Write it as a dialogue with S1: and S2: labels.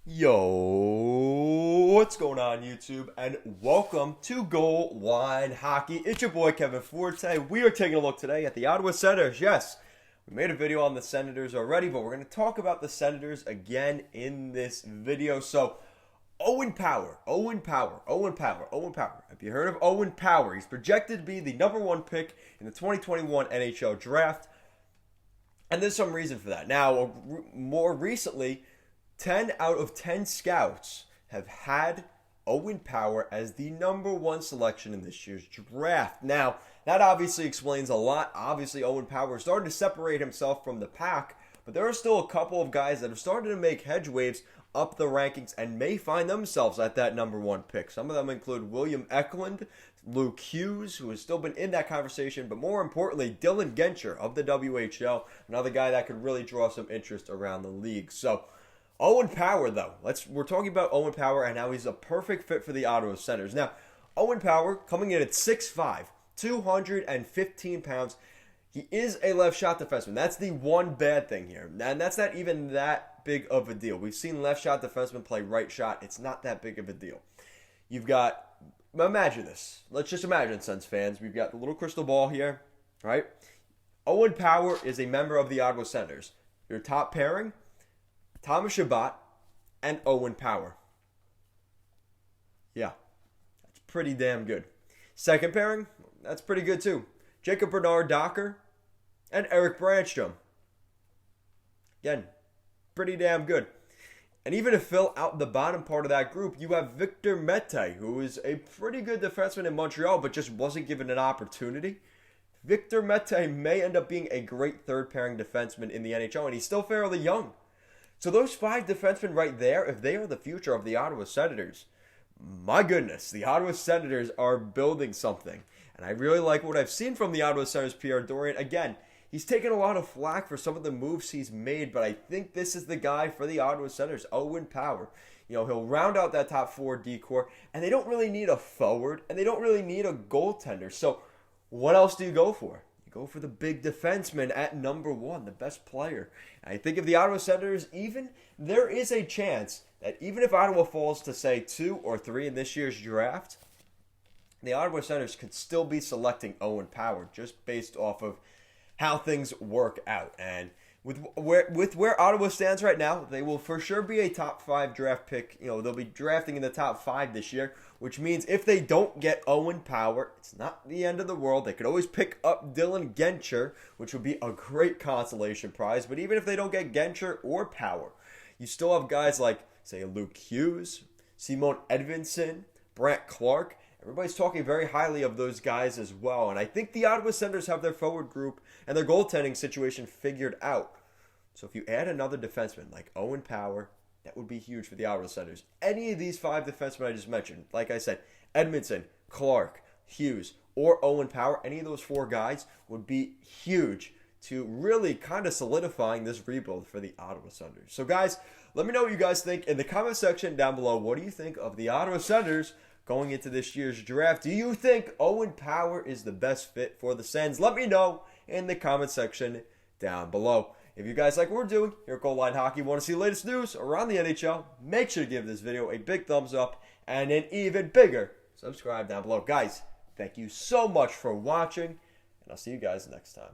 S1: Yo, what's going on YouTube? And welcome to Goal Line Hockey. It's your boy Kevin Forte. We are taking a look today at the Ottawa Senators. Yes, we made a video on the Senators already, but we're going to talk about the Senators again in this video. So, Owen Power. Have you heard of Owen Power? He's projected to be the number one pick in the 2021 NHL Draft. And there's some reason for that. Now, more recently, 10 out of 10 scouts have had Owen Power as the number one selection in this year's draft. Now, that obviously explains a lot. Obviously, Owen Power is starting to separate himself from the pack, but there are still a couple of guys that have started to make hedge waves up the rankings and may find themselves at that number one pick. Some of them include William Eklund, Luke Hughes, who has still been in that conversation, but more importantly, Dylan Genscher of the WHL, another guy that could really draw some interest around the league. So, Owen Power, though. We're talking about Owen Power and how he's a perfect fit for the Ottawa Senators. Now, Owen Power coming in at 6'5", 215 pounds. He is a left shot defenseman. That's the one bad thing here. And that's not even that big of a deal. We've seen left shot defensemen play right shot. It's not that big of a deal. You've got, imagine this. Let's just imagine, Sens fans. We've got the little crystal ball here, right? Owen Power is a member of the Ottawa Senators. Your top pairing, Thomas Chabot and Owen Power. Yeah, that's pretty damn good. Second pairing, that's pretty good too. Jacob Bernard-Docker and Eric Brandstrom. Again, pretty damn good. And even to fill out the bottom part of that group, you have Victor Mete, who is a pretty good defenseman in Montreal, but just wasn't given an opportunity. Victor Mete may end up being a great third pairing defenseman in the NHL, and he's still fairly young. So those five defensemen right there, if they are the future of the Ottawa Senators, my goodness, the Ottawa Senators are building something. And I really like what I've seen from the Ottawa Senators. Pierre Dorion, again, he's taken a lot of flack for some of the moves he's made, but I think this is the guy for the Ottawa Senators, Owen Power. You know, he'll round out that top four D-core, and they don't really need a forward, and they don't really need a goaltender. So what else do you go for? Go for the big defenseman at number one, the best player. And I think if the Ottawa Senators, there is a chance that even if Ottawa falls to, say, 2 or 3 in this year's draft, the Ottawa Senators could still be selecting Owen Power just based off of how things work out. And with where Ottawa stands right now, they will for sure be a top 5 draft pick. You know, they'll be drafting in the top 5 this year, which means if they don't get Owen Power, it's not the end of the world. They could always pick up Dylan Genscher, which would be a great consolation prize. But even if they don't get Genscher or Power, you still have guys like, say, Luke Hughes, Simon Edvinsson, Brant Clark. Everybody's talking very highly of those guys as well. And I think the Ottawa Senators have their forward group and their goaltending situation figured out. So if you add another defenseman like Owen Power, that would be huge for the Ottawa Senators. Any of these 5 defensemen I just mentioned, like I said, Edmondson, Clark, Hughes, or Owen Power, any of those 4 guys would be huge to really kind of solidifying this rebuild for the Ottawa Senators. So guys, let me know what you guys think in the comment section down below. What do you think of the Ottawa Senators going into this year's draft? Do you think Owen Power is the best fit for the Sens? Let me know in the comment section down below. If you guys like what we're doing here at Goal Line Hockey, want to see the latest news around the NHL, make sure to give this video a big thumbs up and an even bigger subscribe down below. Guys, thank you so much for watching, and I'll see you guys next time.